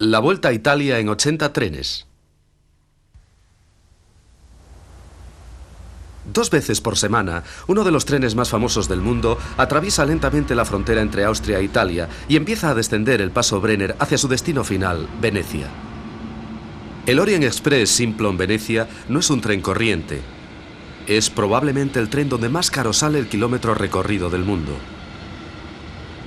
La Vuelta a Italia en 80 trenes. 2 veces por semana, uno de los trenes más famosos del mundo atraviesa lentamente la frontera entre Austria e Italia y empieza a descender el paso Brenner hacia su destino final, Venecia. El Orient Express Simplon-Venecia no es un tren corriente. Es probablemente el tren donde más caro sale el kilómetro recorrido del mundo.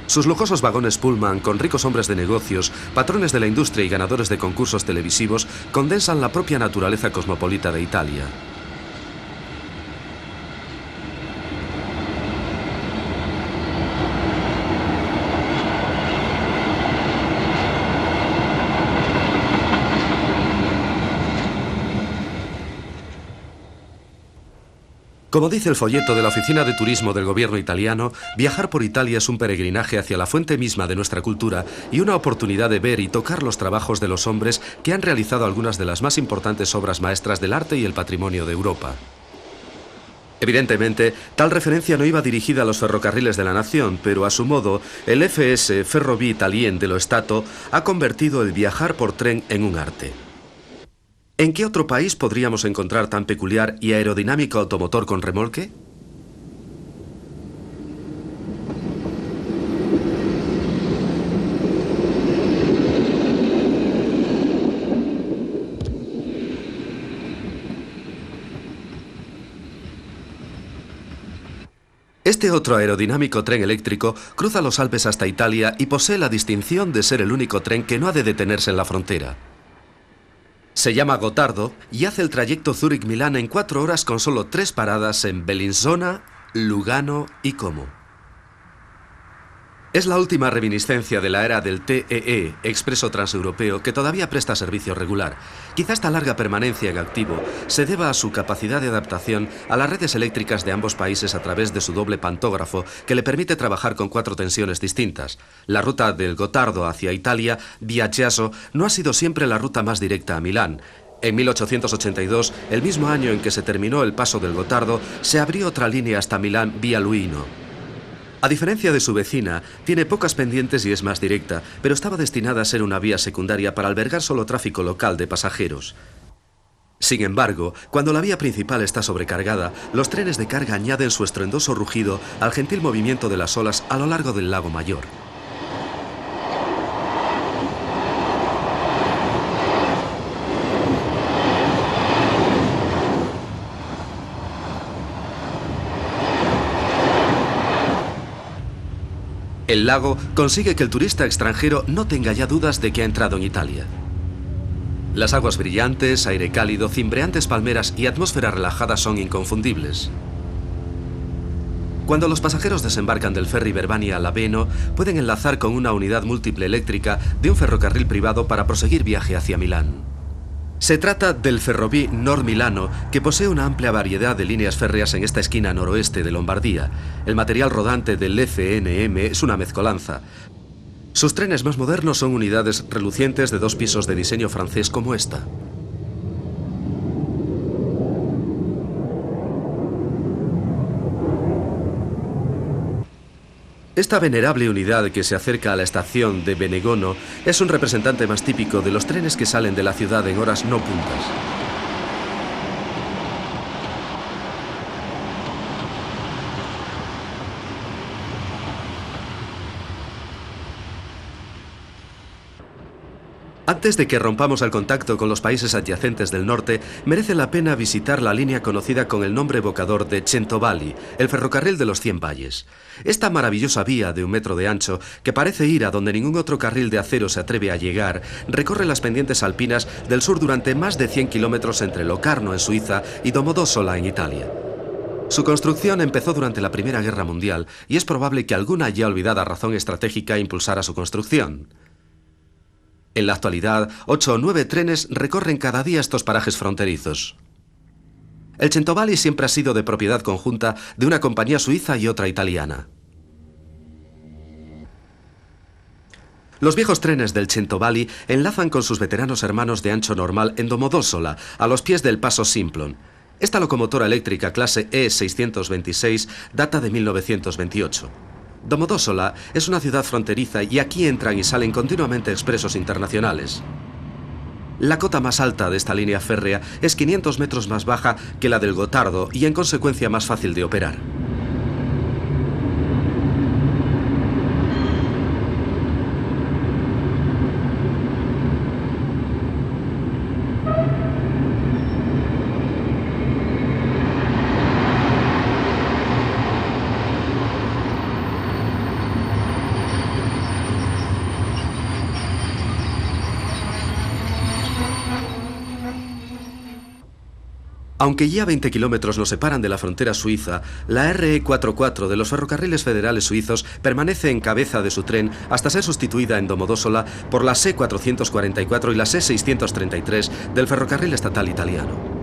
Sus lujosos vagones Pullman, con ricos hombres de negocios, patrones de la industria y ganadores de concursos televisivos, condensan la propia naturaleza cosmopolita de Italia. Como dice el folleto de la Oficina de Turismo del gobierno italiano, viajar por Italia es un peregrinaje hacia la fuente misma de nuestra cultura y una oportunidad de ver y tocar los trabajos de los hombres que han realizado algunas de las más importantes obras maestras del arte y el patrimonio de Europa. Evidentemente, tal referencia no iba dirigida a los ferrocarriles de la nación, pero a su modo, el FS Ferrovie Italien dello Stato ha convertido el viajar por tren en un arte. ¿En qué otro país podríamos encontrar tan peculiar y aerodinámico automotor con remolque? Este otro aerodinámico tren eléctrico cruza los Alpes hasta Italia y posee la distinción de ser el único tren que no ha de detenerse en la frontera. Se llama Gottardo y hace el trayecto Zúrich-Milán en 4 horas con solo 3 paradas en Bellinzona, Lugano y Como. Es la última reminiscencia de la era del TEE, Expreso Transeuropeo, que todavía presta servicio regular. Quizá esta larga permanencia en activo se deba a su capacidad de adaptación a las redes eléctricas de ambos países a través de su doble pantógrafo, que le permite trabajar con 4 tensiones distintas. La ruta del Gottardo hacia Italia, vía Chiasso, no ha sido siempre la ruta más directa a Milán. En 1882, el mismo año en que se terminó el paso del Gottardo, se abrió otra línea hasta Milán vía Luino. A diferencia de su vecina, tiene pocas pendientes y es más directa, pero estaba destinada a ser una vía secundaria para albergar solo tráfico local de pasajeros. Sin embargo, cuando la vía principal está sobrecargada, los trenes de carga añaden su estruendoso rugido al gentil movimiento de las olas a lo largo del lago Mayor. El lago consigue que el turista extranjero no tenga ya dudas de que ha entrado en Italia. Las aguas brillantes, aire cálido, cimbreantes palmeras y atmósfera relajada son inconfundibles. Cuando los pasajeros desembarcan del ferry Verbania a Laveno, pueden enlazar con una unidad múltiple eléctrica de un ferrocarril privado para proseguir viaje hacia Milán. Se trata del Ferrovie Nord Milano, que posee una amplia variedad de líneas férreas en esta esquina noroeste de Lombardía. El material rodante del FNM es una mezcolanza. Sus trenes más modernos son unidades relucientes de 2 pisos de diseño francés como esta. Esta venerable unidad que se acerca a la estación de Benegono es un representante más típico de los trenes que salen de la ciudad en horas no puntas. Antes de que rompamos el contacto con los países adyacentes del norte, merece la pena visitar la línea conocida con el nombre evocador de Centovalli, el ferrocarril de los 100 valles. Esta maravillosa vía de 1 metro de ancho, que parece ir a donde ningún otro carril de acero se atreve a llegar, recorre las pendientes alpinas del sur durante más de 100 kilómetros entre Locarno en Suiza y Domodossola en Italia. Su construcción empezó durante la Primera Guerra Mundial y es probable que alguna ya olvidada razón estratégica impulsara su construcción. En la actualidad, 8 o 9 trenes recorren cada día estos parajes fronterizos. El Centovalli siempre ha sido de propiedad conjunta de una compañía suiza y otra italiana. Los viejos trenes del Centovalli enlazan con sus veteranos hermanos de ancho normal en Domodossola, a los pies del paso Simplon. Esta locomotora eléctrica clase E626 data de 1928. Domodossola es una ciudad fronteriza y aquí entran y salen continuamente expresos internacionales. La cota más alta de esta línea férrea es 500 metros más baja que la del Gotardo y en consecuencia más fácil de operar. Aunque ya 20 kilómetros nos separan de la frontera suiza, la RE44 de los ferrocarriles federales suizos permanece en cabeza de su tren hasta ser sustituida en Domodossola por la C444 y la C633 del ferrocarril estatal italiano.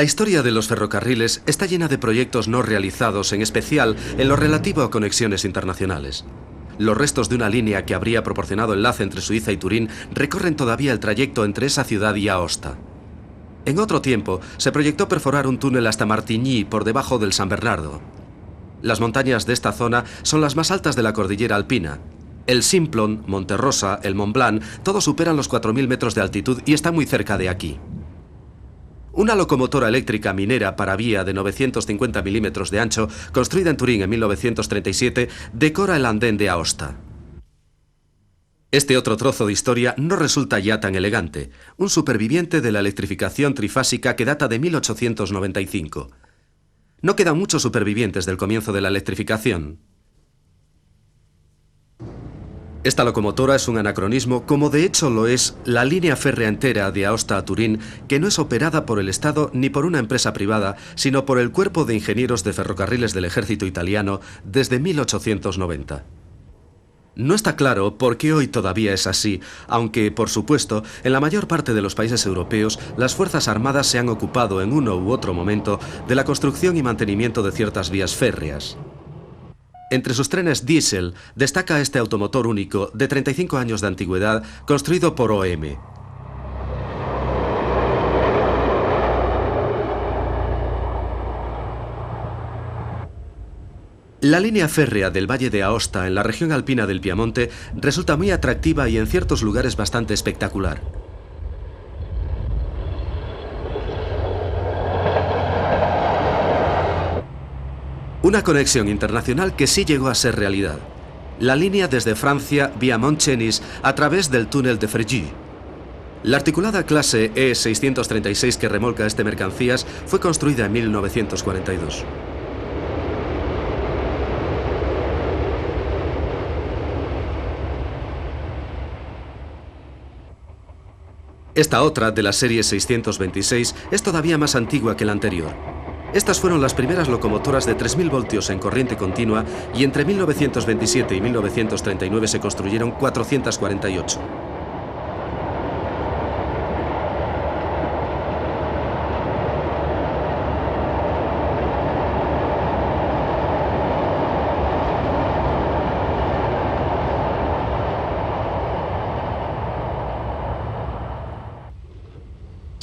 La historia de los ferrocarriles está llena de proyectos no realizados, en especial en lo relativo a conexiones internacionales. Los restos de una línea que habría proporcionado enlace entre Suiza y Turín recorren todavía el trayecto entre esa ciudad y Aosta. En otro tiempo, se proyectó perforar un túnel hasta Martigny por debajo del San Bernardo. Las montañas de esta zona son las más altas de la cordillera alpina. El Simplon, Monte Rosa, el Mont Blanc, todos superan los 4.000 metros de altitud y están muy cerca de aquí. Una locomotora eléctrica minera para vía de 950 milímetros de ancho, construida en Turín en 1937, decora el andén de Aosta. Este otro trozo de historia no resulta ya tan elegante, un superviviente de la electrificación trifásica que data de 1895. No quedan muchos supervivientes del comienzo de la electrificación. Esta locomotora es un anacronismo, como de hecho lo es la línea férrea entera de Aosta a Turín, que no es operada por el Estado ni por una empresa privada, sino por el Cuerpo de Ingenieros de Ferrocarriles del Ejército Italiano desde 1890. No está claro por qué hoy todavía es así, aunque, por supuesto, en la mayor parte de los países europeos, las Fuerzas Armadas se han ocupado en uno u otro momento de la construcción y mantenimiento de ciertas vías férreas. Entre sus trenes diésel destaca este automotor único de 35 años de antigüedad construido por OM. La línea férrea del Valle de Aosta en la región alpina del Piamonte resulta muy atractiva y en ciertos lugares bastante espectacular. Una conexión internacional que sí llegó a ser realidad. La línea desde Francia vía Montcenis a través del túnel de Fréjus. La articulada clase E636 que remolca este mercancías fue construida en 1942. Esta otra, de la serie 626, es todavía más antigua que la anterior. Estas fueron las primeras locomotoras de 3.000 voltios en corriente continua y entre 1927 y 1939 se construyeron 448.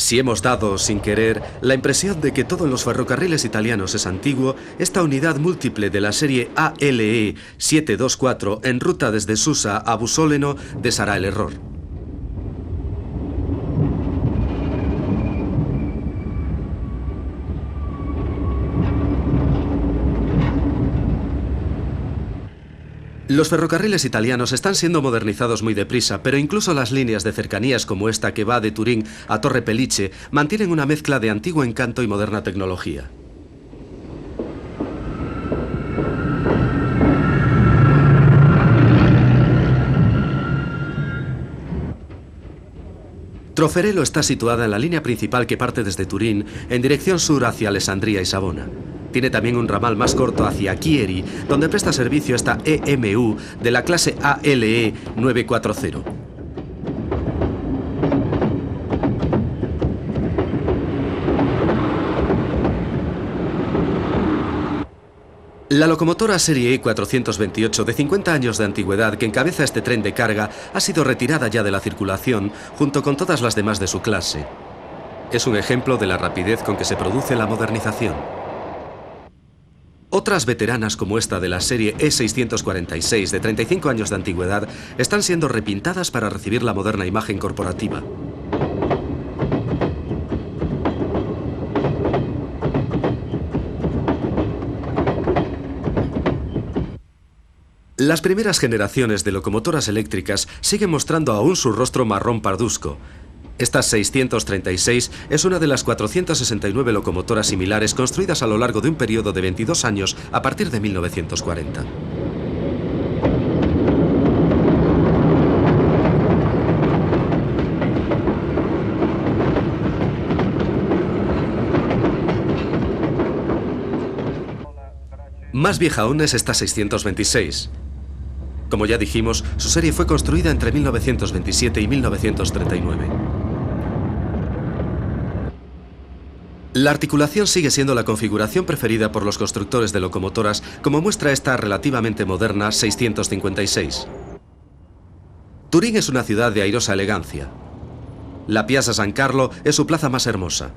Si hemos dado, sin querer, la impresión de que todo en los ferrocarriles italianos es antiguo, esta unidad múltiple de la serie ALE 724 en ruta desde Susa a Bussoleno deshará el error. Los ferrocarriles italianos están siendo modernizados muy deprisa, pero incluso las líneas de cercanías como esta que va de Turín a Torre Pellice mantienen una mezcla de antiguo encanto y moderna tecnología. Troferelo está situada en la línea principal que parte desde Turín en dirección sur hacia Alessandria y Savona. Tiene también un ramal más corto hacia Chieri, donde presta servicio esta EMU de la clase ALE 940. La locomotora serie E428 de 50 años de antigüedad que encabeza este tren de carga ha sido retirada ya de la circulación junto con todas las demás de su clase. Es un ejemplo de la rapidez con que se produce la modernización. Otras veteranas como esta de la serie E646 de 35 años de antigüedad están siendo repintadas para recibir la moderna imagen corporativa. Las primeras generaciones de locomotoras eléctricas siguen mostrando aún su rostro marrón parduzco. Esta 636 es una de las 469 locomotoras similares construidas a lo largo de un periodo de 22 años a partir de 1940. Más vieja aún es esta 626. Como ya dijimos, su serie fue construida entre 1927 y 1939. La articulación sigue siendo la configuración preferida por los constructores de locomotoras, como muestra esta relativamente moderna 656. Turín es una ciudad de airosa elegancia. La Piazza San Carlo es su plaza más hermosa.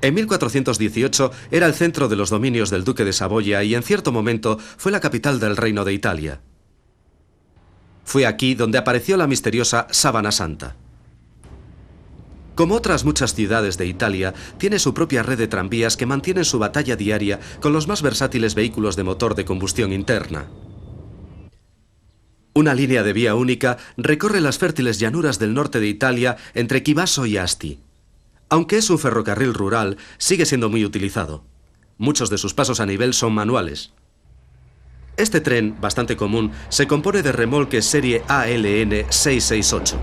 En 1418 era el centro de los dominios del duque de Saboya y en cierto momento fue la capital del Reino de Italia. Fue aquí donde apareció la misteriosa Sábana Santa. Como otras muchas ciudades de Italia, tiene su propia red de tranvías que mantienen su batalla diaria con los más versátiles vehículos de motor de combustión interna. Una línea de vía única recorre las fértiles llanuras del norte de Italia entre Chivasso y Asti. Aunque es un ferrocarril rural, sigue siendo muy utilizado. Muchos de sus pasos a nivel son manuales. Este tren, bastante común, se compone de remolques serie ALN 668.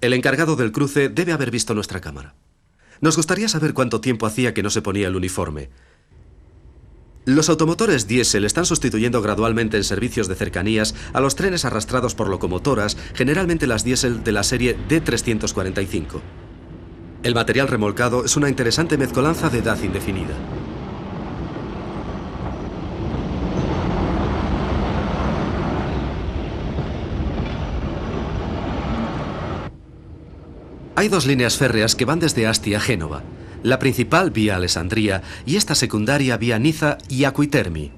El encargado del cruce debe haber visto nuestra cámara. Nos gustaría saber cuánto tiempo hacía que no se ponía el uniforme. Los automotores diésel están sustituyendo gradualmente en servicios de cercanías a los trenes arrastrados por locomotoras, generalmente las diésel de la serie D345. El material remolcado es una interesante mezcolanza de edad indefinida. Hay dos líneas férreas que van desde Asti a Génova. La principal vía Alessandria y esta secundaria vía Niza y Aquitermi.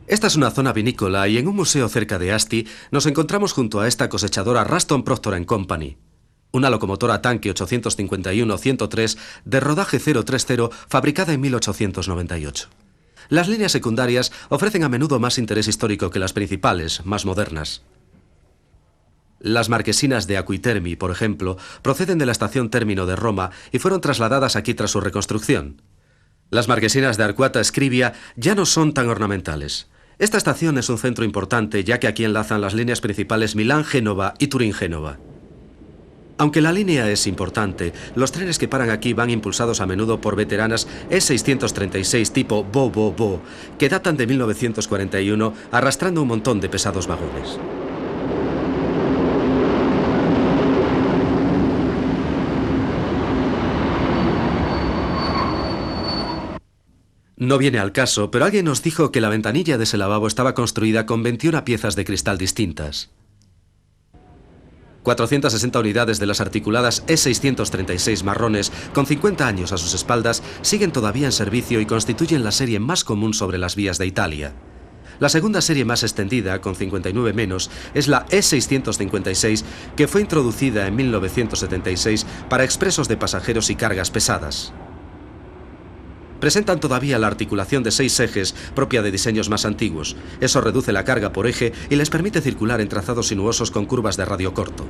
Esta es una zona vinícola y en un museo cerca de Asti nos encontramos junto a esta cosechadora Ruston Proctor & Company, una locomotora tanque 851-103 de rodaje 030 fabricada en 1898. Las líneas secundarias ofrecen a menudo más interés histórico que las principales, más modernas. Las marquesinas de Aquitermi, por ejemplo, proceden de la estación Término de Roma y fueron trasladadas aquí tras su reconstrucción. Las marquesinas de Arquata Scrivia ya no son tan ornamentales. Esta estación es un centro importante, ya que aquí enlazan las líneas principales Milán-Génova y Turín-Génova. Aunque la línea es importante, los trenes que paran aquí van impulsados a menudo por veteranas E636 tipo Bo, que datan de 1941, arrastrando un montón de pesados vagones. No viene al caso, pero alguien nos dijo que la ventanilla de ese lavabo estaba construida con 21 piezas de cristal distintas. 460 unidades de las articuladas E636 marrones, con 50 años a sus espaldas, siguen todavía en servicio y constituyen la serie más común sobre las vías de Italia. La segunda serie más extendida, con 59 menos, es la E656, que fue introducida en 1976 para expresos de pasajeros y cargas pesadas. Presentan todavía la articulación de 6 ejes propia de diseños más antiguos. Eso reduce la carga por eje y les permite circular en trazados sinuosos con curvas de radio corto.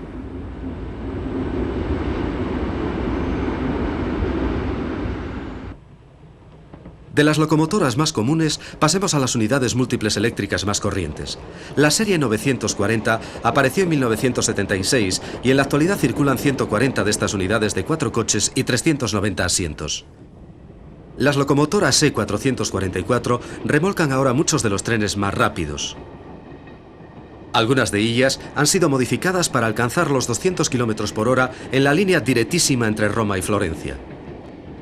De las locomotoras más comunes, pasemos a las unidades múltiples eléctricas más corrientes. La serie 940 apareció en 1976 y en la actualidad circulan 140 de estas unidades de 4 coches y 390 asientos. Las locomotoras E444 remolcan ahora muchos de los trenes más rápidos. Algunas de ellas han sido modificadas para alcanzar los 200 km por hora en la línea directísima entre Roma y Florencia.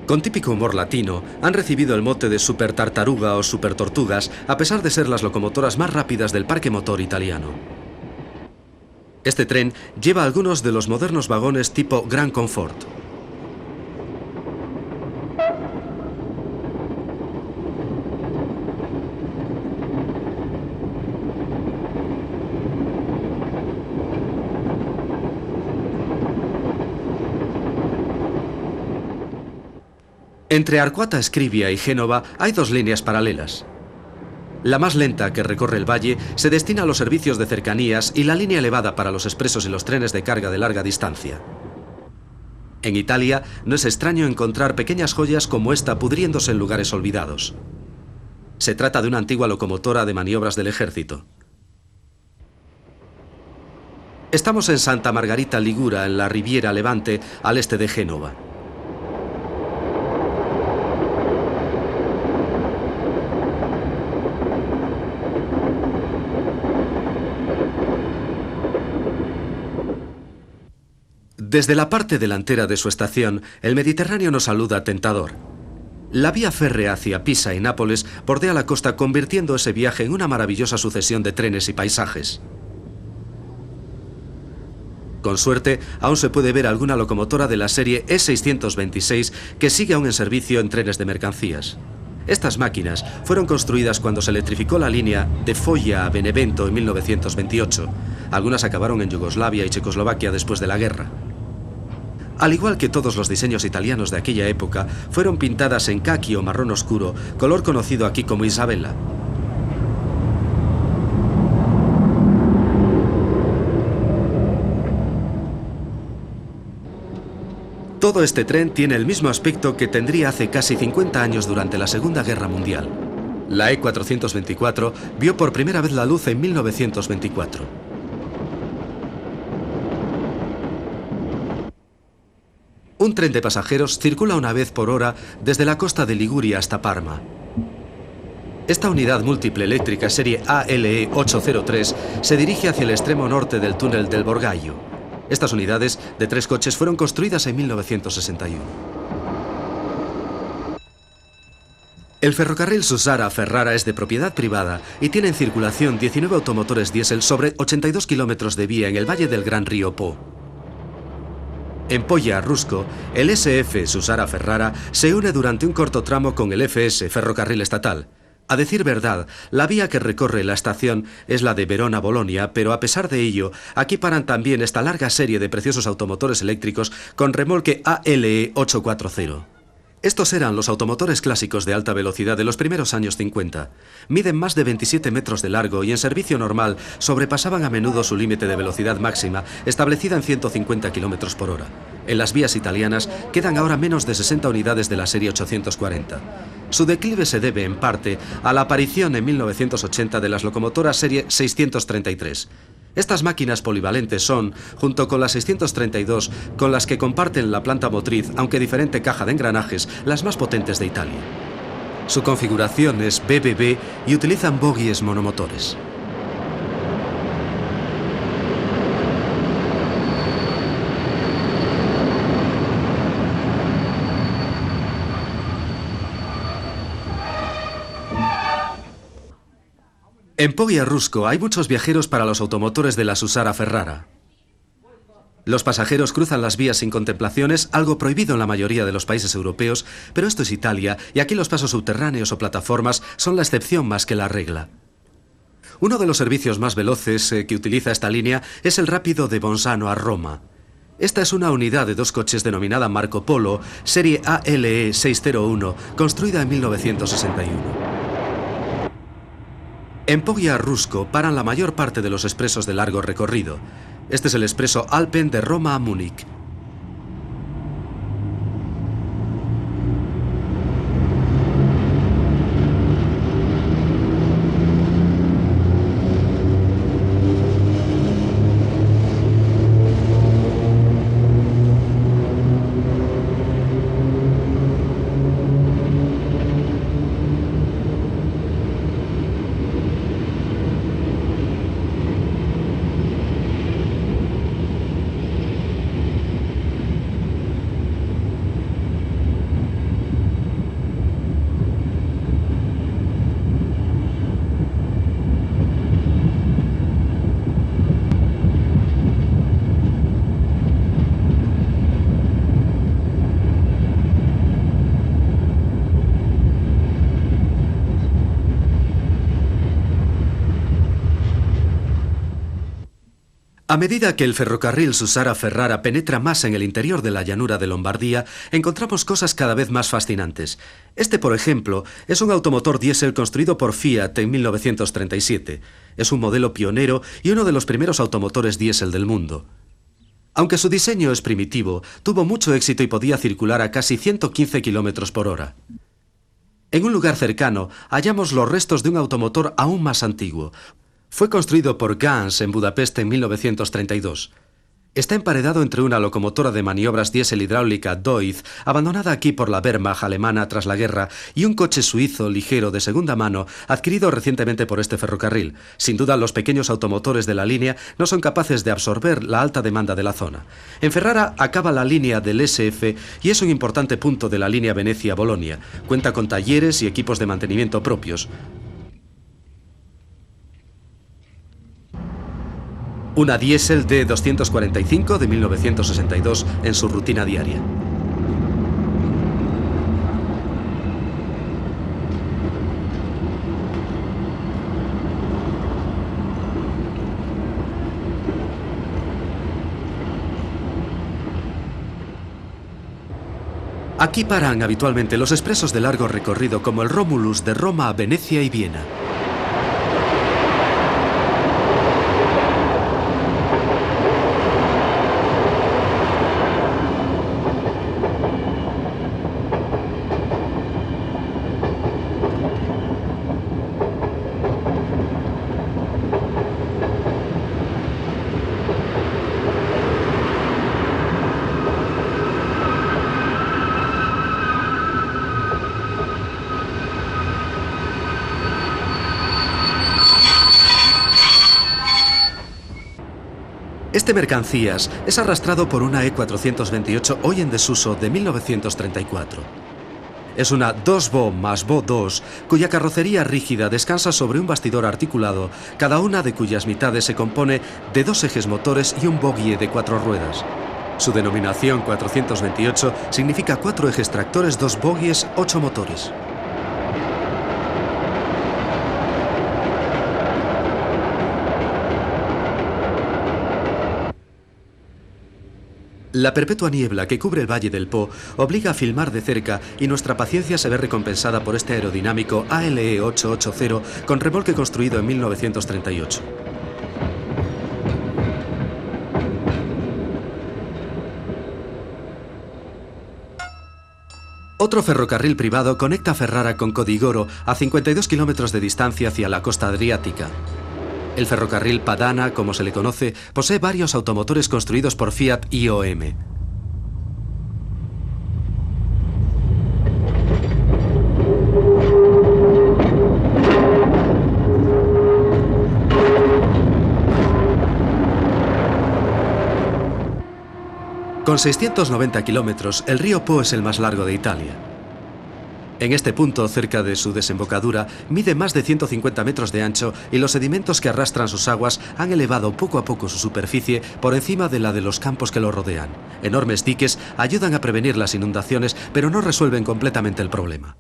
Con típico humor latino, han recibido el mote de Super Tartaruga o Super Tortugas, a pesar de ser las locomotoras más rápidas del parque motor italiano. Este tren lleva algunos de los modernos vagones tipo Gran Confort. Entre Arquata Scrivia y Génova hay 2 líneas paralelas. La más lenta, que recorre el valle, se destina a los servicios de cercanías y la línea elevada para los expresos y los trenes de carga de larga distancia. En Italia no es extraño encontrar pequeñas joyas como esta pudriéndose en lugares olvidados. Se trata de una antigua locomotora de maniobras del ejército. Estamos en Santa Margarita Ligura, en la Riviera Levante, al este de Génova. Desde la parte delantera de su estación, el Mediterráneo nos saluda tentador. La vía férrea hacia Pisa y Nápoles bordea la costa, convirtiendo ese viaje en una maravillosa sucesión de trenes y paisajes. Con suerte, aún se puede ver alguna locomotora de la serie E626 que sigue aún en servicio en trenes de mercancías. Estas máquinas fueron construidas cuando se electrificó la línea de Foggia a Benevento en 1928. Algunas acabaron en Yugoslavia y Checoslovaquia después de la guerra. Al igual que todos los diseños italianos de aquella época, fueron pintadas en caqui o marrón oscuro, color conocido aquí como Isabella. Todo este tren tiene el mismo aspecto que tendría hace casi 50 años durante la Segunda Guerra Mundial. La E424 vio por primera vez la luz en 1924. Un tren de pasajeros circula una vez por hora desde la costa de Liguria hasta Parma. Esta unidad múltiple eléctrica serie ALE 803 se dirige hacia el extremo norte del túnel del Borgallo. Estas unidades de 3 coches fueron construidas en 1961. El ferrocarril Susara-Ferrara es de propiedad privada y tiene en circulación 19 automotores diésel sobre 82 kilómetros de vía en el valle del Gran Río Po. En Poggia a Rusco, el SF Susara-Ferrara se une durante un corto tramo con el FS, ferrocarril estatal. A decir verdad, la vía que recorre la estación es la de Verona-Bolonia, pero a pesar de ello, aquí paran también esta larga serie de preciosos automotores eléctricos con remolque ALE 840. Estos eran los automotores clásicos de alta velocidad de los primeros años 50. Miden más de 27 metros de largo y en servicio normal sobrepasaban a menudo su límite de velocidad máxima, establecida en 150 km por hora. En las vías italianas quedan ahora menos de 60 unidades de la serie 840. Su declive se debe, en parte, a la aparición en 1980 de las locomotoras serie 633. Estas máquinas polivalentes son, junto con las 632, con las que comparten la planta motriz, aunque diferente caja de engranajes, las más potentes de Italia. Su configuración es BBB y utilizan bogies monomotores. En Poggia Rusco hay muchos viajeros para los automotores de la Susara-Ferrara. Los pasajeros cruzan las vías sin contemplaciones, algo prohibido en la mayoría de los países europeos, pero esto es Italia y aquí los pasos subterráneos o plataformas son la excepción más que la regla. Uno de los servicios más veloces que utiliza esta línea es el rápido de Bolzano a Roma. Esta es una unidad de 2 coches denominada Marco Polo, serie ALE 601, construida en 1961. En Poggia Rusco paran la mayor parte de los expresos de largo recorrido. Este es el expreso Alpen de Roma a Múnich. A medida que el ferrocarril Susara-Ferrara penetra más en el interior de la llanura de Lombardía, encontramos cosas cada vez más fascinantes. Este, por ejemplo, es un automotor diésel construido por Fiat en 1937. Es un modelo pionero y uno de los primeros automotores diésel del mundo. Aunque su diseño es primitivo, tuvo mucho éxito y podía circular a casi 115 km por hora. En un lugar cercano hallamos los restos de un automotor aún más antiguo. Fue construido por Ganz en Budapest en 1932. Está emparedado entre una locomotora de maniobras diésel hidráulica Deutz, abandonada aquí por la Wehrmacht alemana tras la guerra, y un coche suizo ligero de segunda mano adquirido recientemente por este ferrocarril. Sin duda, los pequeños automotores de la línea no son capaces de absorber la alta demanda de la zona. En Ferrara acaba la línea del SF y es un importante punto de la línea Venecia-Bolonia. Cuenta con talleres y equipos de mantenimiento propios. Una diésel D245 de 1962 en su rutina diaria. Aquí paran habitualmente los expresos de largo recorrido como el Romulus de Roma a Venecia y Viena. Este mercancías es arrastrado por una E428 hoy en desuso de 1934. Es una 2BO más BO 2, cuya carrocería rígida descansa sobre un bastidor articulado, cada una de cuyas mitades se compone de 2 ejes motores y un bogie de 4 ruedas. Su denominación 428 significa 4 ejes tractores, 2 bogies, 8 motores. La perpetua niebla que cubre el Valle del Po obliga a filmar de cerca y nuestra paciencia se ve recompensada por este aerodinámico ALE 880 con remolque construido en 1938. Otro ferrocarril privado conecta Ferrara con Codigoro a 52 kilómetros de distancia hacia la costa adriática. El ferrocarril Padana, como se le conoce, posee varios automotores construidos por Fiat IOM. Con 690 kilómetros, el río Po es el más largo de Italia. En este punto, cerca de su desembocadura, mide más de 150 metros de ancho y los sedimentos que arrastran sus aguas han elevado poco a poco su superficie por encima de la de los campos que lo rodean. Enormes diques ayudan a prevenir las inundaciones, pero no resuelven completamente el problema.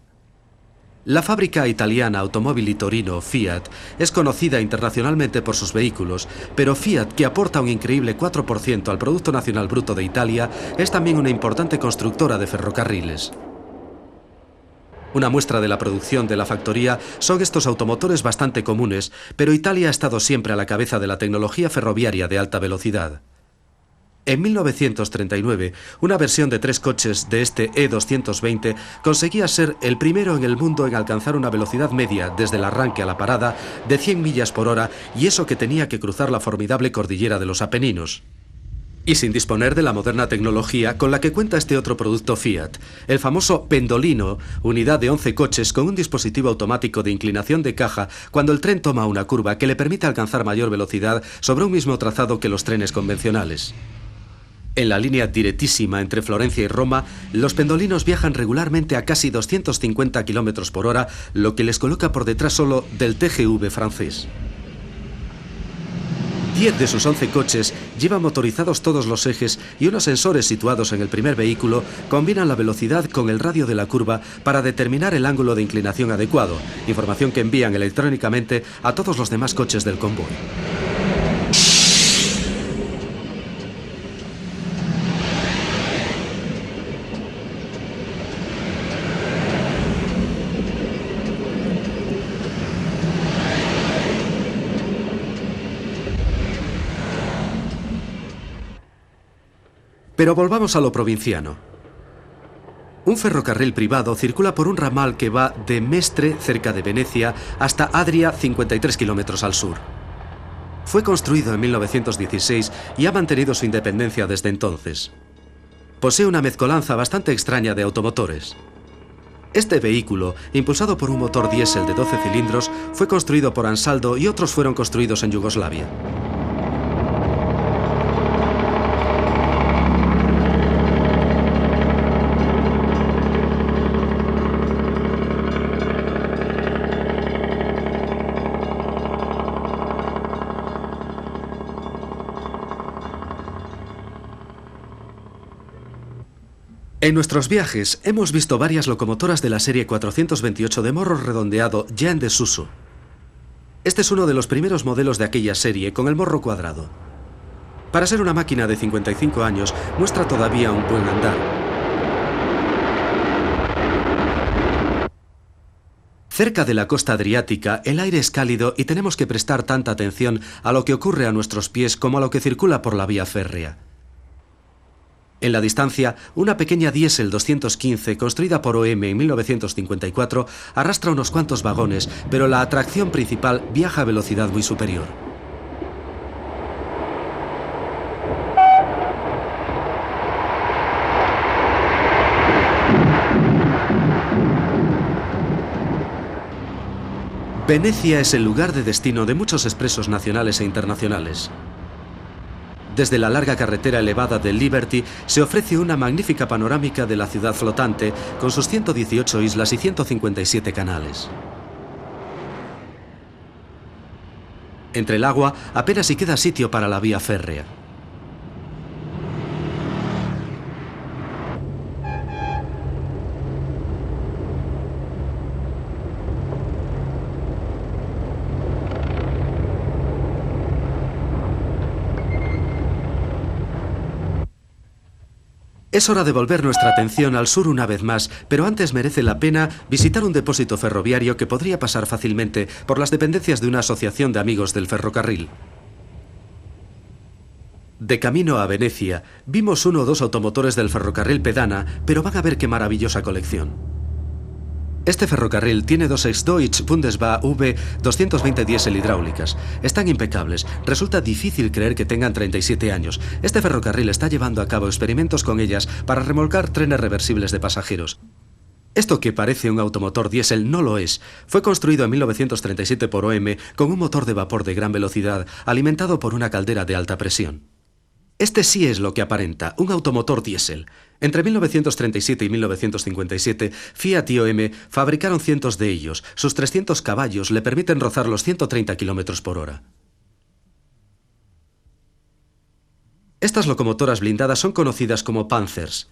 La fábrica italiana Automobili Torino, Fiat, es conocida internacionalmente por sus vehículos, pero Fiat, que aporta un increíble 4% al Producto Nacional Bruto de Italia, es también una importante constructora de ferrocarriles. Una muestra de la producción de la factoría son estos automotores bastante comunes, pero Italia ha estado siempre a la cabeza de la tecnología ferroviaria de alta velocidad. En 1939, una versión de 3 coches de este E220 conseguía ser el primero en el mundo en alcanzar una velocidad media desde el arranque a la parada de 100 millas por hora, y eso que tenía que cruzar la formidable cordillera de los Apeninos. Y sin disponer de la moderna tecnología con la que cuenta este otro producto Fiat, el famoso Pendolino, unidad de 11 coches con un dispositivo automático de inclinación de caja cuando el tren toma una curva que le permite alcanzar mayor velocidad sobre un mismo trazado que los trenes convencionales. En la línea directísima entre Florencia y Roma, los pendolinos viajan regularmente a casi 250 km por hora, lo que les coloca por detrás solo del TGV francés. 10 de sus 11 coches llevan motorizados todos los ejes y unos sensores situados en el primer vehículo combinan la velocidad con el radio de la curva para determinar el ángulo de inclinación adecuado, información que envían electrónicamente a todos los demás coches del convoy. Pero volvamos a lo provinciano. Un ferrocarril privado circula por un ramal que va de Mestre, cerca de Venecia, hasta Adria, 53 kilómetros al sur. Fue construido en 1916 y ha mantenido su independencia desde entonces. Posee una mezcolanza bastante extraña de automotores. Este vehículo, impulsado por un motor diésel de 12 cilindros, fue construido por Ansaldo y otros fueron construidos en Yugoslavia. En nuestros viajes hemos visto varias locomotoras de la serie 428 de morro redondeado ya en desuso. Este es uno de los primeros modelos de aquella serie con el morro cuadrado. Para ser una máquina de 55 años, muestra todavía un buen andar. Cerca de la costa adriática, el aire es cálido y tenemos que prestar tanta atención a lo que ocurre a nuestros pies como a lo que circula por la vía férrea. En la distancia, una pequeña diésel 215, construida por OM en 1954, arrastra unos cuantos vagones, pero la atracción principal viaja a velocidad muy superior. Venecia es el lugar de destino de muchos expresos nacionales e internacionales. Desde la larga carretera elevada de Liberty se ofrece una magnífica panorámica de la ciudad flotante con sus 118 islas y 157 canales. Entre el agua apenas si queda sitio para la vía férrea. Es hora de volver nuestra atención al sur una vez más, pero antes merece la pena visitar un depósito ferroviario que podría pasar fácilmente por las dependencias de una asociación de amigos del ferrocarril. De camino a Venecia, vimos uno o dos automotores del ferrocarril Pedana, pero van a ver qué maravillosa colección. Este ferrocarril tiene dos ex-Deutsche Bundesbahn V220 diésel hidráulicas. Están impecables. Resulta difícil creer que tengan 37 años. Este ferrocarril está llevando a cabo experimentos con ellas para remolcar trenes reversibles de pasajeros. Esto que parece un automotor diésel no lo es. Fue construido en 1937 por OM con un motor de vapor de gran velocidad alimentado por una caldera de alta presión. Este sí es lo que aparenta, un automotor diésel. Entre 1937 y 1957, Fiat y OM fabricaron cientos de ellos. Sus 300 caballos le permiten rozar los 130 km por hora. Estas locomotoras blindadas son conocidas como Panzers.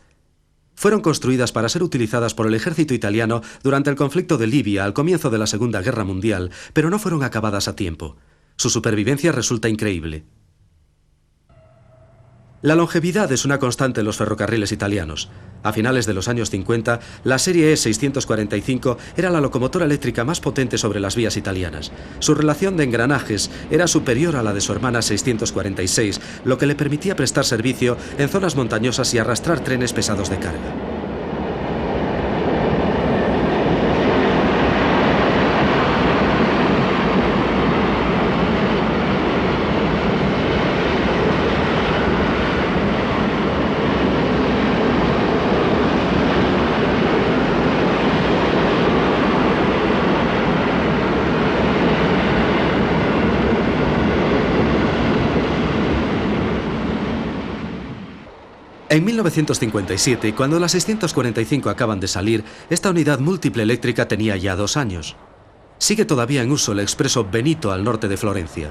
Fueron construidas para ser utilizadas por el ejército italiano durante el conflicto de Libia al comienzo de la Segunda Guerra Mundial, pero no fueron acabadas a tiempo. Su supervivencia resulta increíble. La longevidad es una constante en los ferrocarriles italianos. A finales de los años 50, la serie E645 era la locomotora eléctrica más potente sobre las vías italianas. Su relación de engranajes era superior a la de su hermana 646, lo que le permitía prestar servicio en zonas montañosas y arrastrar trenes pesados de carga. En 1957, cuando las 645 acaban de salir, esta unidad múltiple eléctrica tenía ya 2 años. Sigue todavía en uso el expreso Benito al norte de Florencia.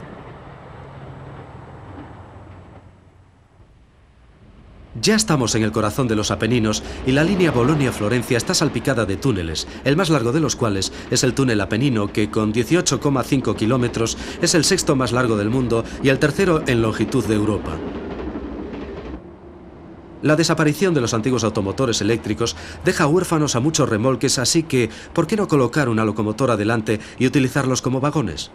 Ya estamos en el corazón de los Apeninos y la línea Bolonia-Florencia está salpicada de túneles, el más largo de los cuales es el túnel apenino que con 18,5 kilómetros es el sexto más largo del mundo y el tercero en longitud de Europa. La desaparición de los antiguos automotores eléctricos deja huérfanos a muchos remolques, así que ¿por qué no colocar una locomotora delante y utilizarlos como vagones?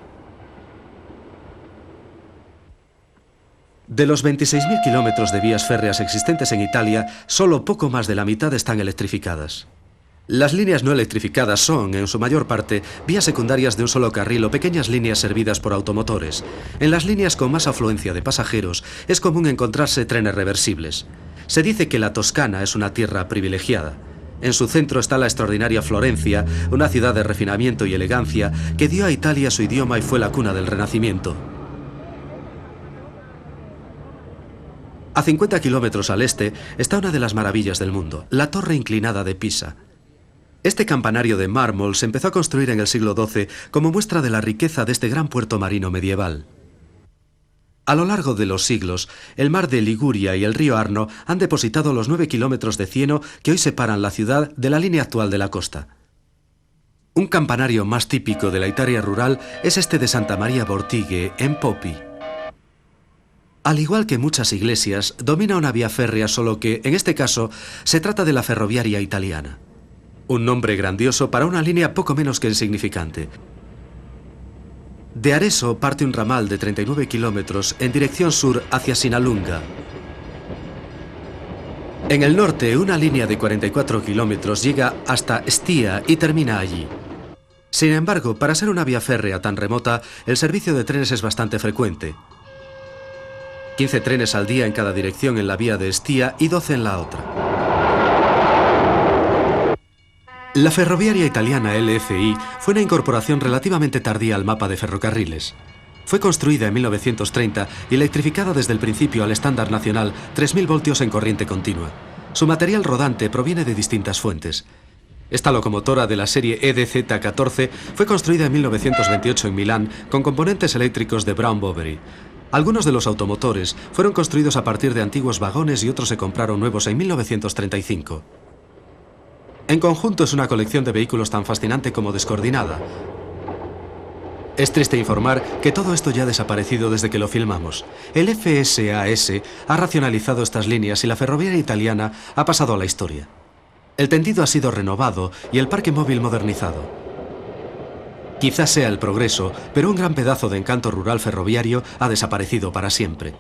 De los 26.000 kilómetros de vías férreas existentes en Italia, solo poco más de la mitad están electrificadas. Las líneas no electrificadas son, en su mayor parte, vías secundarias de un solo carril o pequeñas líneas servidas por automotores. En las líneas con más afluencia de pasajeros es común encontrarse trenes reversibles. Se dice que la Toscana es una tierra privilegiada. En su centro está la extraordinaria Florencia, una ciudad de refinamiento y elegancia que dio a Italia su idioma y fue la cuna del Renacimiento. A 50 kilómetros al este está una de las maravillas del mundo, la Torre Inclinada de Pisa. Este campanario de mármol se empezó a construir en el siglo XII como muestra de la riqueza de este gran puerto marino medieval. A lo largo de los siglos, el mar de Liguria y el río Arno han depositado los 9 kilómetros de cieno que hoy separan la ciudad de la línea actual de la costa. Un campanario más típico de la Italia rural es este de Santa Maria Bortighe, en Poppi. Al igual que muchas iglesias, domina una vía férrea, solo que, en este caso, se trata de la ferroviaria italiana. Un nombre grandioso para una línea poco menos que insignificante. De Arezzo parte un ramal de 39 kilómetros en dirección sur hacia Sinalunga. En el norte, una línea de 44 kilómetros llega hasta Stia y termina allí. Sin embargo, para ser una vía férrea tan remota, el servicio de trenes es bastante frecuente. 15 trenes al día en cada dirección en la vía de Stia y 12 en la otra. La ferroviaria italiana LFI fue una incorporación relativamente tardía al mapa de ferrocarriles. Fue construida en 1930 y electrificada desde el principio al estándar nacional 3000 voltios en corriente continua. Su material rodante proviene de distintas fuentes. Esta locomotora de la serie EDZ-14 fue construida en 1928 en Milán con componentes eléctricos de Brown Boveri. Algunos de los automotores fueron construidos a partir de antiguos vagones y otros se compraron nuevos en 1935. En conjunto es una colección de vehículos tan fascinante como descoordinada. Es triste informar que todo esto ya ha desaparecido desde que lo filmamos. El FSAS ha racionalizado estas líneas y la ferroviaria italiana ha pasado a la historia. El tendido ha sido renovado y el parque móvil modernizado. Quizás sea el progreso, pero un gran pedazo de encanto rural ferroviario ha desaparecido para siempre.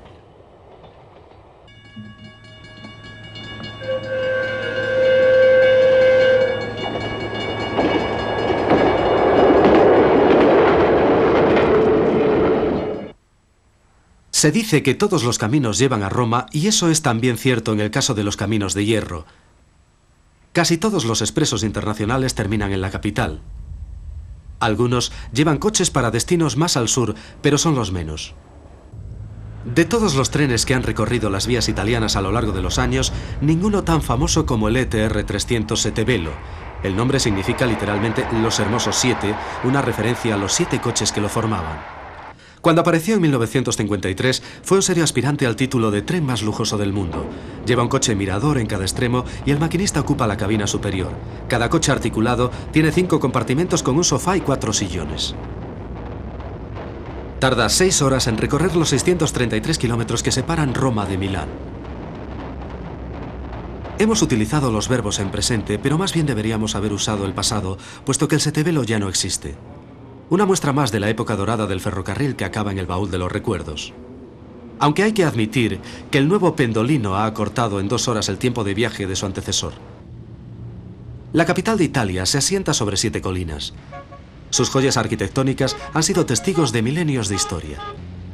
Se dice que todos los caminos llevan a Roma y eso es también cierto en el caso de los caminos de hierro. Casi todos los expresos internacionales terminan en la capital. Algunos llevan coches para destinos más al sur, pero son los menos. De todos los trenes que han recorrido las vías italianas a lo largo de los años, ninguno tan famoso como el ETR 300 Settebello. El nombre significa literalmente Los Hermosos Siete, una referencia a los 7 coches que lo formaban. Cuando apareció en 1953, fue un serio aspirante al título de tren más lujoso del mundo. Lleva un coche mirador en cada extremo y el maquinista ocupa la cabina superior. Cada coche articulado tiene 5 compartimentos con un sofá y 4 sillones. Tarda 6 horas en recorrer los 633 kilómetros que separan Roma de Milán. Hemos utilizado los verbos en presente, pero más bien deberíamos haber usado el pasado, puesto que el Settebello ya no existe. Una muestra más de la época dorada del ferrocarril que acaba en el baúl de los recuerdos. Aunque hay que admitir que el nuevo Pendolino ha acortado en 2 horas el tiempo de viaje de su antecesor. La capital de Italia se asienta sobre 7 colinas. Sus joyas arquitectónicas han sido testigos de milenios de historia.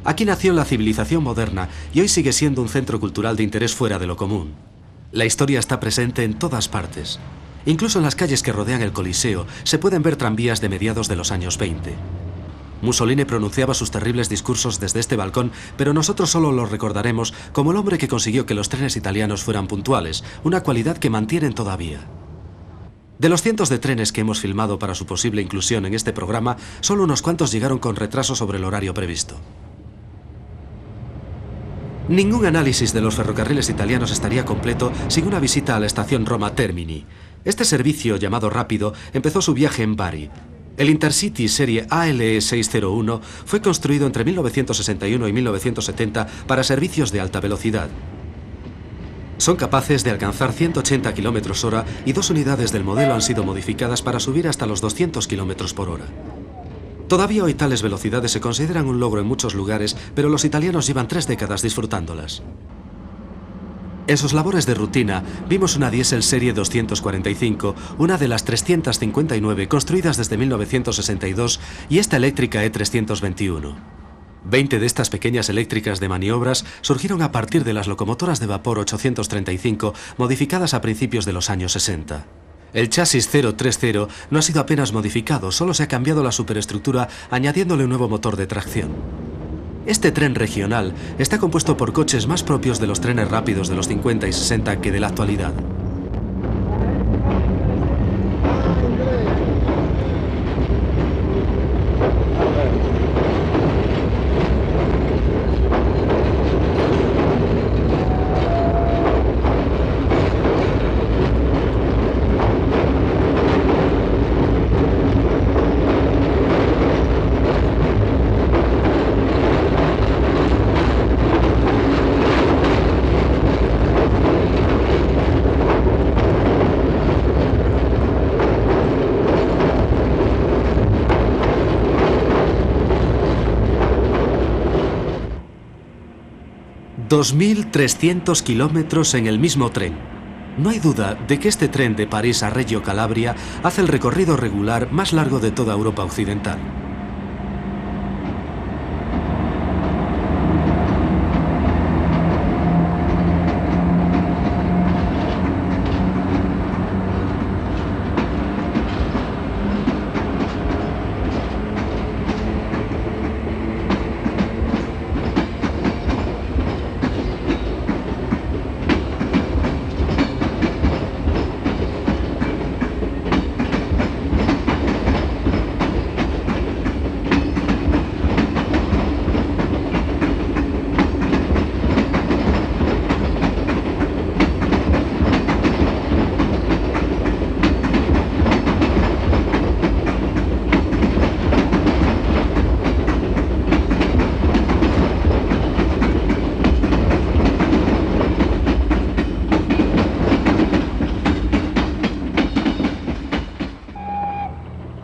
Aquí nació la civilización moderna y hoy sigue siendo un centro cultural de interés fuera de lo común. La historia está presente en todas partes. Incluso en las calles que rodean el Coliseo se pueden ver tranvías de mediados de los años 20. Mussolini pronunciaba sus terribles discursos desde este balcón, pero nosotros solo los recordaremos como el hombre que consiguió que los trenes italianos fueran puntuales, una cualidad que mantienen todavía. De los cientos de trenes que hemos filmado para su posible inclusión en este programa, solo unos cuantos llegaron con retraso sobre el horario previsto. Ningún análisis de los ferrocarriles italianos estaría completo sin una visita a la estación Roma Termini. Este servicio, llamado rápido, empezó su viaje en Bari. El Intercity serie ALE 601 fue construido entre 1961 y 1970 para servicios de alta velocidad. Son capaces de alcanzar 180 km/h y 2 unidades del modelo han sido modificadas para subir hasta los 200 km/h. Todavía hoy tales velocidades se consideran un logro en muchos lugares, pero los italianos llevan 3 décadas disfrutándolas. En sus labores de rutina, vimos una Diesel Serie 245, una de las 359 construidas desde 1962, y esta eléctrica E321. 20 de estas pequeñas eléctricas de maniobras surgieron a partir de las locomotoras de vapor 835, modificadas a principios de los años 60. El chasis 030 no ha sido apenas modificado, solo se ha cambiado la superestructura añadiéndole un nuevo motor de tracción. Este tren regional está compuesto por coches más propios de los trenes rápidos de los 50 y 60 que de la actualidad. ...2.300 kilómetros en el mismo tren. No hay duda de que este tren de París a Reggio Calabria hace el recorrido regular más largo de toda Europa occidental.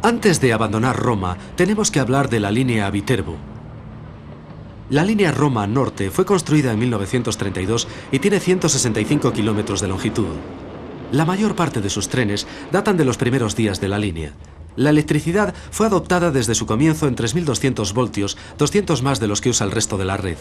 Antes de abandonar Roma, tenemos que hablar de la línea Viterbo. La línea Roma Norte fue construida en 1932 y tiene 165 kilómetros de longitud. La mayor parte de sus trenes datan de los primeros días de la línea. La electricidad fue adoptada desde su comienzo en 3.200 voltios, 200 más de los que usa el resto de la red.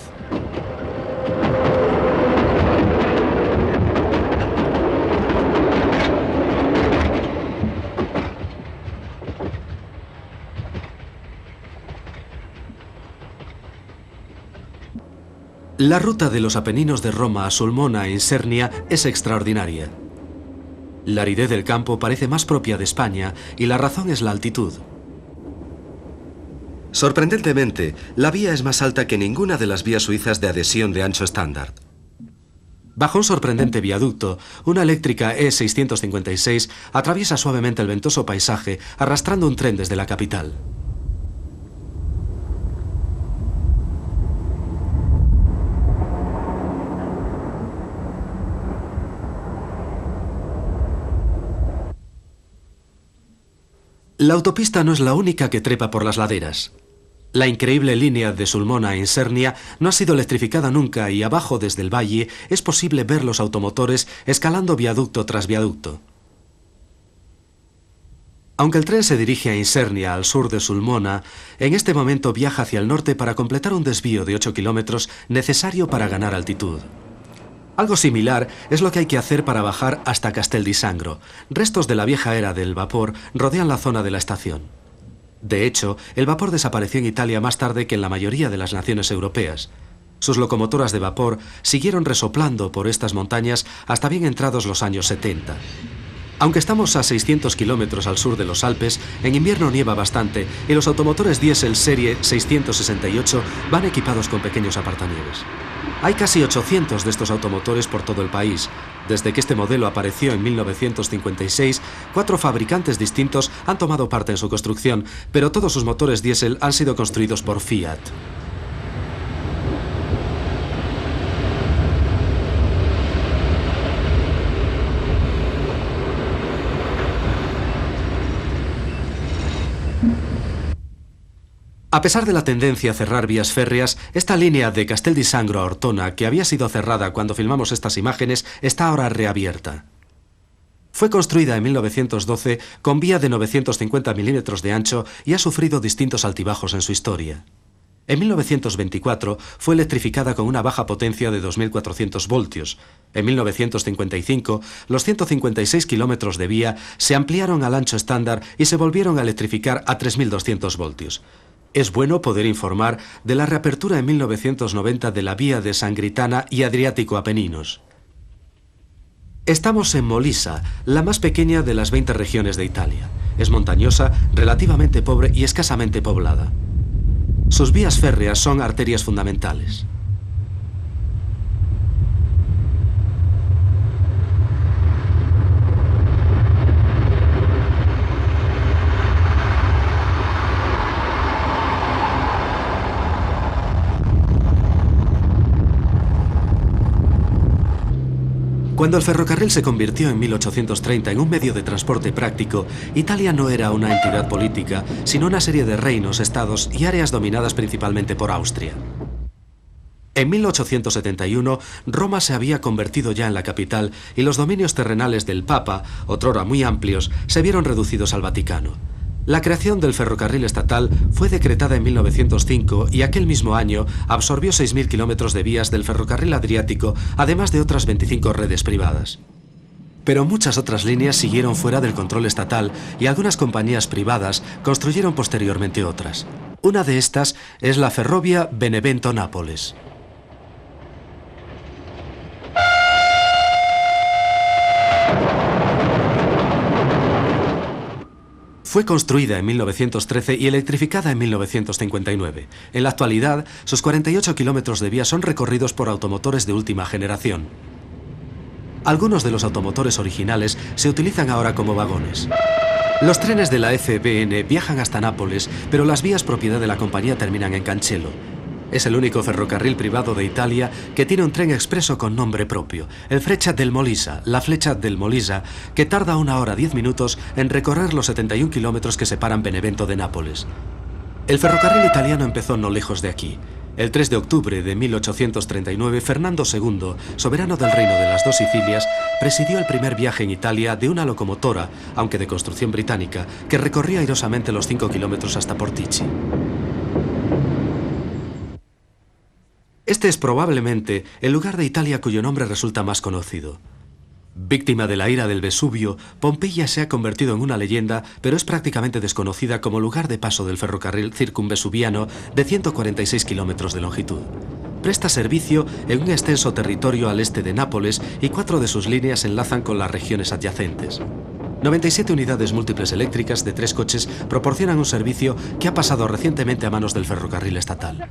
La ruta de los Apeninos de Roma a Sulmona en Sernia es extraordinaria. La aridez del campo parece más propia de España y la razón es la altitud. Sorprendentemente, la vía es más alta que ninguna de las vías suizas de adhesión de ancho estándar. Bajo un sorprendente viaducto, una eléctrica E656 atraviesa suavemente el ventoso paisaje, arrastrando un tren desde la capital. La autopista no es la única que trepa por las laderas. La increíble línea de Sulmona en Sernia no ha sido electrificada nunca y abajo desde el valle es posible ver los automotores escalando viaducto tras viaducto. Aunque el tren se dirige a Insernia, al sur de Sulmona, en este momento viaja hacia el norte para completar un desvío de 8 kilómetros necesario para ganar altitud. Algo similar es lo que hay que hacer para bajar hasta Castel di Sangro. Restos de la vieja era del vapor rodean la zona de la estación. De hecho, el vapor desapareció en Italia más tarde que en la mayoría de las naciones europeas. Sus locomotoras de vapor siguieron resoplando por estas montañas hasta bien entrados los años 70. Aunque estamos a 600 kilómetros al sur de los Alpes, en invierno nieva bastante y los automotores diésel serie 668 van equipados con pequeños apartanieves. Hay casi 800 de estos automotores por todo el país. Desde que este modelo apareció en 1956, 4 fabricantes distintos han tomado parte en su construcción, pero todos sus motores diésel han sido construidos por Fiat. A pesar de la tendencia a cerrar vías férreas, esta línea de Castel di Sangro a Ortona, que había sido cerrada cuando filmamos estas imágenes, está ahora reabierta. Fue construida en 1912 con vía de 950 milímetros de ancho y ha sufrido distintos altibajos en su historia. En 1924 fue electrificada con una baja potencia de 2.400 voltios. En 1955, los 156 kilómetros de vía se ampliaron al ancho estándar y se volvieron a electrificar a 3.200 voltios. Es bueno poder informar de la reapertura en 1990 de la vía de Sangritana y Adriático-Apeninos. Estamos en Molise, la más pequeña de las 20 regiones de Italia. Es montañosa, relativamente pobre y escasamente poblada. Sus vías férreas son arterias fundamentales. Cuando el ferrocarril se convirtió en 1830 en un medio de transporte práctico, Italia no era una entidad política, sino una serie de reinos, estados y áreas dominadas principalmente por Austria. En 1871, Roma se había convertido ya en la capital y los dominios terrenales del Papa, otrora muy amplios, se vieron reducidos al Vaticano. La creación del ferrocarril estatal fue decretada en 1905 y aquel mismo año absorbió 6.000 kilómetros de vías del ferrocarril Adriático, además de otras 25 redes privadas. Pero muchas otras líneas siguieron fuera del control estatal y algunas compañías privadas construyeron posteriormente otras. Una de estas es la Ferrovia Benevento-Nápoles. Fue construida en 1913 y electrificada en 1959. En la actualidad, sus 48 kilómetros de vía son recorridos por automotores de última generación. Algunos de los automotores originales se utilizan ahora como vagones. Los trenes de la FBN viajan hasta Nápoles, pero las vías propiedad de la compañía terminan en Cancello. Es el único ferrocarril privado de Italia que tiene un tren expreso con nombre propio, el Freccia del Molise, la Flecha del Molise, que tarda 1 hora 10 minutos en recorrer los 71 kilómetros que separan Benevento de Nápoles. El ferrocarril italiano empezó no lejos de aquí. El 3 de octubre de 1839, Fernando II, soberano del Reino de las Dos Sicilias, presidió el primer viaje en Italia de una locomotora, aunque de construcción británica, que recorría airosamente los 5 kilómetros hasta Portici. Este es probablemente el lugar de Italia cuyo nombre resulta más conocido. Víctima de la ira del Vesubio, Pompeya se ha convertido en una leyenda, pero es prácticamente desconocida como lugar de paso del ferrocarril circunvesuviano de 146 kilómetros de longitud. Presta servicio en un extenso territorio al este de Nápoles y 4 de sus líneas enlazan con las regiones adyacentes. 97 unidades múltiples eléctricas de 3 coches proporcionan un servicio que ha pasado recientemente a manos del ferrocarril estatal.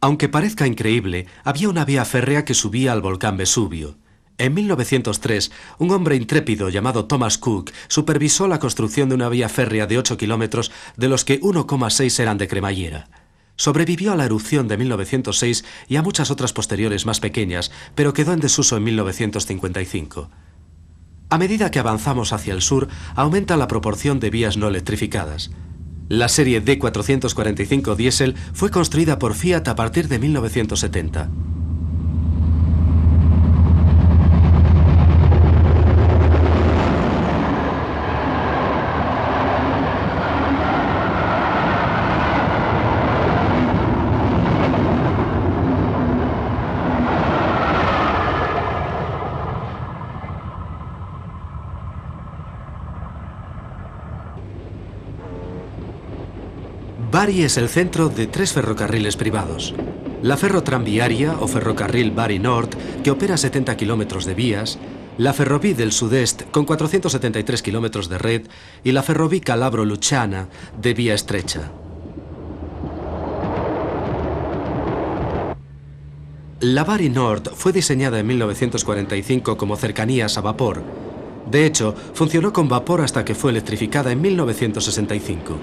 Aunque parezca increíble, había una vía férrea que subía al volcán Vesubio. En 1903, un hombre intrépido llamado Thomas Cook supervisó la construcción de una vía férrea de 8 kilómetros, de los que 1,6 eran de cremallera. Sobrevivió a la erupción de 1906 y a muchas otras posteriores más pequeñas, pero quedó en desuso en 1955. A medida que avanzamos hacia el sur, aumenta la proporción de vías no electrificadas. La serie D445 diésel fue construida por Fiat a partir de 1970. Bari es el centro de 3 ferrocarriles privados. La Ferrotranviaria o Ferrocarril Bari Nord, que opera 70 kilómetros de vías, la Ferrovie del Sud-Est, con 473 kilómetros de red, y la Ferrovie Calabro-Luciana, de vía estrecha. La Bari Nord fue diseñada en 1945 como cercanías a vapor. De hecho, funcionó con vapor hasta que fue electrificada en 1965.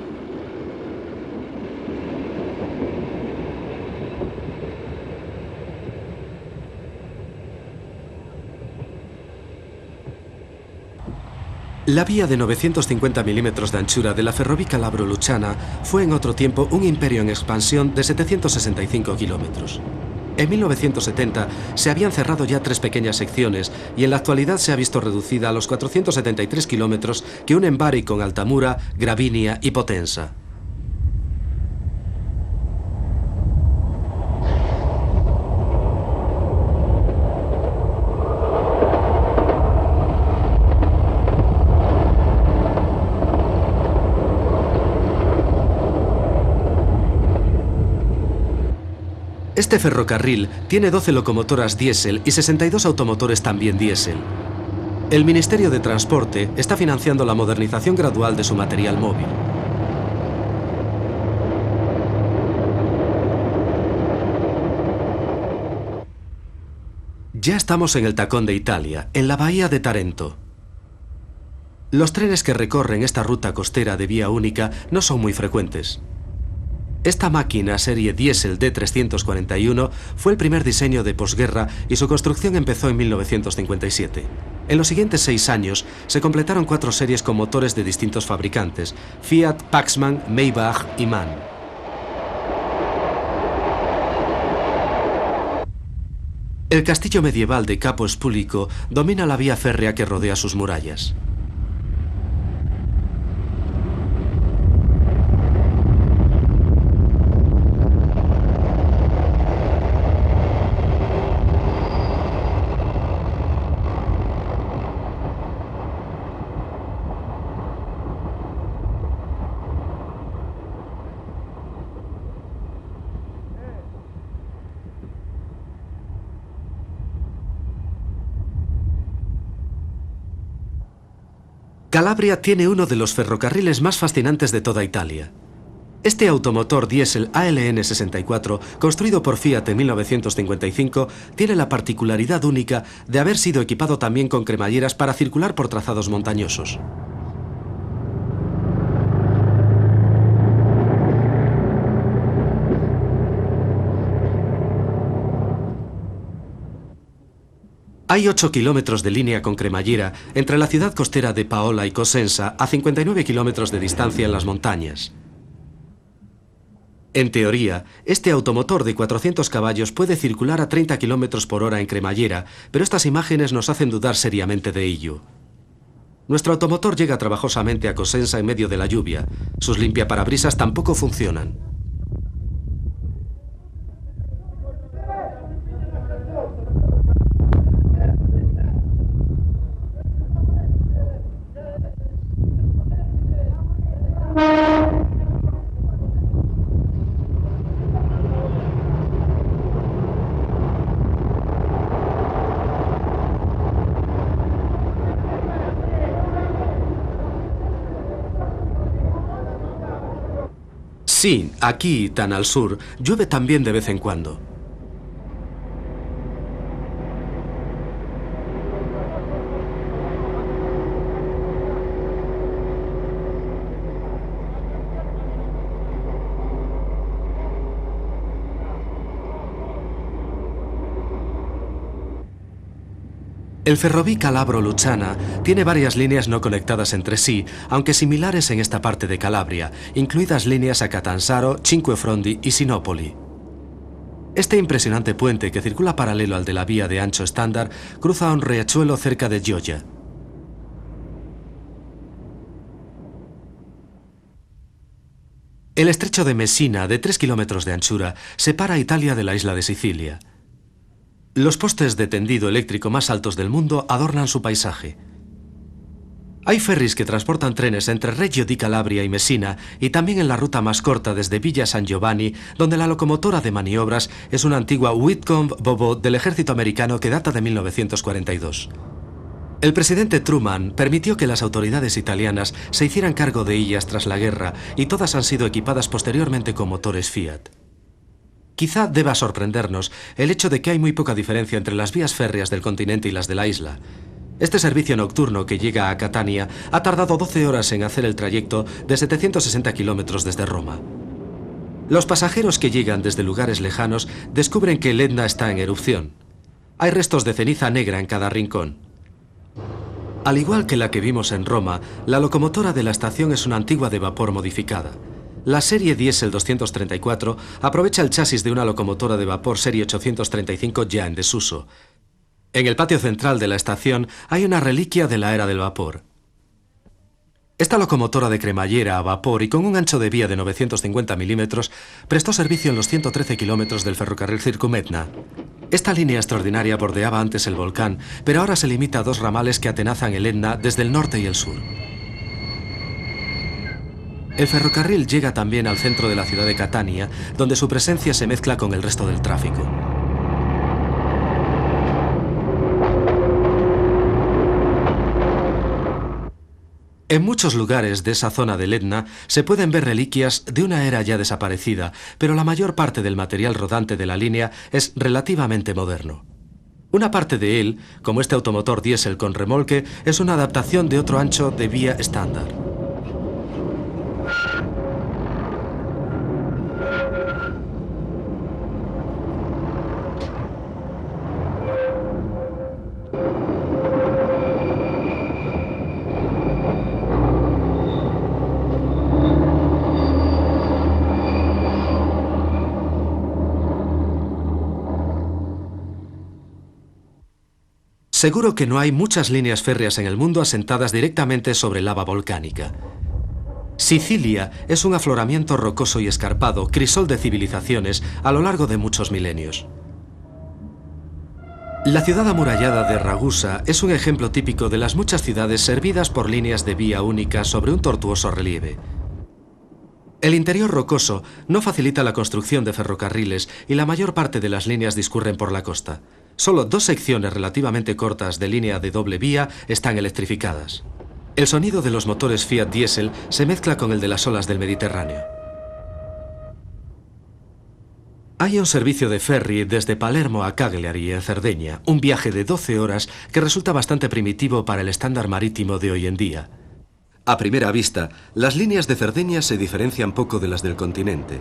La vía de 950 milímetros de anchura de la Ferrovia Calabro-Lucana fue en otro tiempo un imperio en expansión de 765 kilómetros. En 1970 se habían cerrado ya 3 pequeñas secciones y en la actualidad se ha visto reducida a los 473 kilómetros que unen Bari con Altamura, Gravinia y Potenza. Este ferrocarril tiene 12 locomotoras diésel y 62 automotores también diésel. El Ministerio de Transporte está financiando la modernización gradual de su material móvil. Ya estamos en el tacón de Italia, en la bahía de Tarento. Los trenes que recorren esta ruta costera de vía única no son muy frecuentes. Esta máquina serie diésel D341 fue el primer diseño de posguerra y su construcción empezó en 1957. En los siguientes 6 años se completaron 4 series con motores de distintos fabricantes: Fiat, Paxman, Maybach y MAN. El castillo medieval de Capo Spulico domina la vía férrea que rodea sus murallas. Calabria tiene uno de los ferrocarriles más fascinantes de toda Italia. Este automotor diésel ALN 64, construido por Fiat en 1955, tiene la particularidad única de haber sido equipado también con cremalleras para circular por trazados montañosos. Hay 8 kilómetros de línea con cremallera entre la ciudad costera de Paola y Cosenza a 59 kilómetros de distancia en las montañas. En teoría, este automotor de 400 caballos puede circular a 30 kilómetros por hora en cremallera, pero estas imágenes nos hacen dudar seriamente de ello. Nuestro automotor llega trabajosamente a Cosenza en medio de la lluvia. Sus limpiaparabrisas tampoco funcionan. Sí, aquí, tan al sur, llueve también de vez en cuando. El Ferrovia Calabro-Lucana tiene varias líneas no conectadas entre sí, aunque similares en esta parte de Calabria, incluidas líneas a Catanzaro, Cinque Frondi y Sinopoli. Este impresionante puente, que circula paralelo al de la vía de ancho estándar, cruza un riachuelo cerca de Gioia. El estrecho de Messina, de 3 kilómetros de anchura, separa a Italia de la isla de Sicilia. Los postes de tendido eléctrico más altos del mundo adornan su paisaje. Hay ferries que transportan trenes entre Reggio di Calabria y Messina y también en la ruta más corta desde Villa San Giovanni, donde la locomotora de maniobras es una antigua Whitcomb Bobot del ejército americano que data de 1942. El presidente Truman permitió que las autoridades italianas se hicieran cargo de ellas tras la guerra y todas han sido equipadas posteriormente con motores Fiat. Quizá deba sorprendernos el hecho de que hay muy poca diferencia entre las vías férreas del continente y las de la isla. Este servicio nocturno que llega a Catania ha tardado 12 horas en hacer el trayecto de 760 kilómetros desde Roma. Los pasajeros que llegan desde lugares lejanos descubren que el Etna está en erupción. Hay restos de ceniza negra en cada rincón. Al igual que la que vimos en Roma, la locomotora de la estación es una antigua de vapor modificada. La serie Diesel 234 aprovecha el chasis de una locomotora de vapor serie 835 ya en desuso. En el patio central de la estación hay una reliquia de la era del vapor. Esta locomotora de cremallera a vapor y con un ancho de vía de 950 milímetros prestó servicio en los 113 kilómetros del ferrocarril Circumetna. Esta línea extraordinaria bordeaba antes el volcán, pero ahora se limita a 2 ramales que atenazan el Etna desde el norte y el sur. El ferrocarril llega también al centro de la ciudad de Catania, donde su presencia se mezcla con el resto del tráfico. En muchos lugares de esa zona del Etna se pueden ver reliquias de una era ya desaparecida, pero la mayor parte del material rodante de la línea es relativamente moderno. Una parte de él, como este automotor diésel con remolque, es una adaptación de otro ancho de vía estándar. Seguro que no hay muchas líneas férreas en el mundo asentadas directamente sobre lava volcánica. Sicilia es un afloramiento rocoso y escarpado, crisol de civilizaciones a lo largo de muchos milenios. La ciudad amurallada de Ragusa es un ejemplo típico de las muchas ciudades servidas por líneas de vía única sobre un tortuoso relieve. El interior rocoso no facilita la construcción de ferrocarriles y la mayor parte de las líneas discurren por la costa. Solo 2 secciones relativamente cortas de línea de doble vía están electrificadas. El sonido de los motores Fiat Diesel se mezcla con el de las olas del Mediterráneo. Hay un servicio de ferry desde Palermo a Cagliari, en Cerdeña, un viaje de 12 horas que resulta bastante primitivo para el estándar marítimo de hoy en día. A primera vista, las líneas de Cerdeña se diferencian poco de las del continente.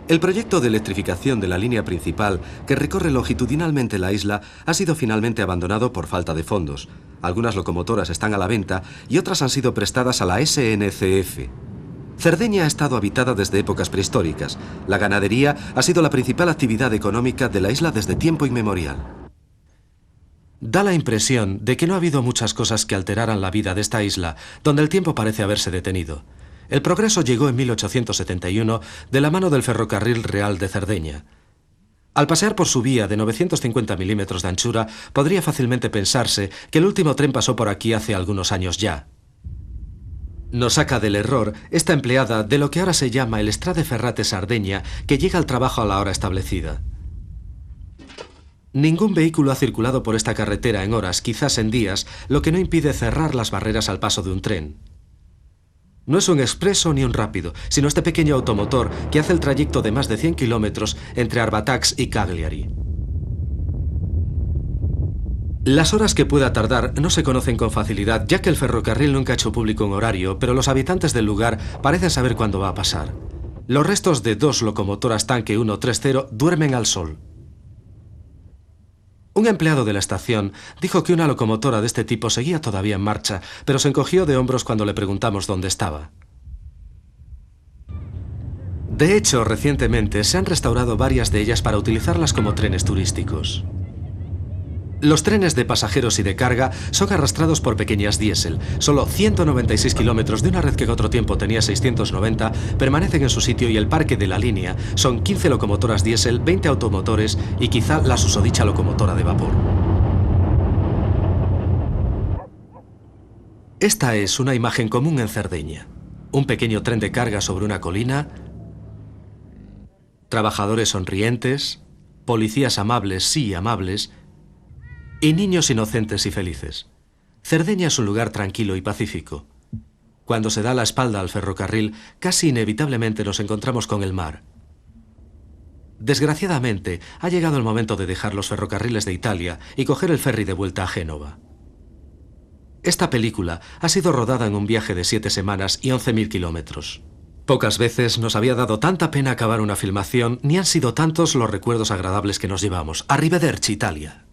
El proyecto de electrificación de la línea principal, que recorre longitudinalmente la isla, ha sido finalmente abandonado por falta de fondos. Algunas locomotoras están a la venta y otras han sido prestadas a la SNCF. Cerdeña ha estado habitada desde épocas prehistóricas. La ganadería ha sido la principal actividad económica de la isla desde tiempo inmemorial. Da la impresión de que no ha habido muchas cosas que alteraran la vida de esta isla, donde el tiempo parece haberse detenido. El progreso llegó en 1871 de la mano del Ferrocarril Real de Cerdeña. Al pasear por su vía de 950 milímetros de anchura, podría fácilmente pensarse que el último tren pasó por aquí hace algunos años ya. Nos saca del error esta empleada de lo que ahora se llama el Strade Ferrate Sardeña, que llega al trabajo a la hora establecida. Ningún vehículo ha circulado por esta carretera en horas, quizás en días, lo que no impide cerrar las barreras al paso de un tren. No es un expreso ni un rápido, sino este pequeño automotor que hace el trayecto de más de 100 kilómetros entre Arbatax y Cagliari. Las horas que pueda tardar no se conocen con facilidad, ya que el ferrocarril nunca ha hecho público un horario, pero los habitantes del lugar parecen saber cuándo va a pasar. Los restos de 2 locomotoras tanque 130 duermen al sol. Un empleado de la estación dijo que una locomotora de este tipo seguía todavía en marcha, pero se encogió de hombros cuando le preguntamos dónde estaba. De hecho, recientemente se han restaurado varias de ellas para utilizarlas como trenes turísticos. Los trenes de pasajeros y de carga son arrastrados por pequeñas diésel. Solo 196 kilómetros de una red que en otro tiempo tenía 690 permanecen en su sitio y el parque de la línea son 15 locomotoras diésel, 20 automotores y quizá la susodicha locomotora de vapor. Esta es una imagen común en Cerdeña. Un pequeño tren de carga sobre una colina, trabajadores sonrientes, policías amables, sí amables, y niños inocentes y felices. Cerdeña es un lugar tranquilo y pacífico. Cuando se da la espalda al ferrocarril, casi inevitablemente nos encontramos con el mar. Desgraciadamente, ha llegado el momento de dejar los ferrocarriles de Italia y coger el ferry de vuelta a Génova. Esta película ha sido rodada en un viaje de 7 semanas y 11.000 kilómetros. Pocas veces nos había dado tanta pena acabar una filmación, ni han sido tantos los recuerdos agradables que nos llevamos. Arrivederci, Italia.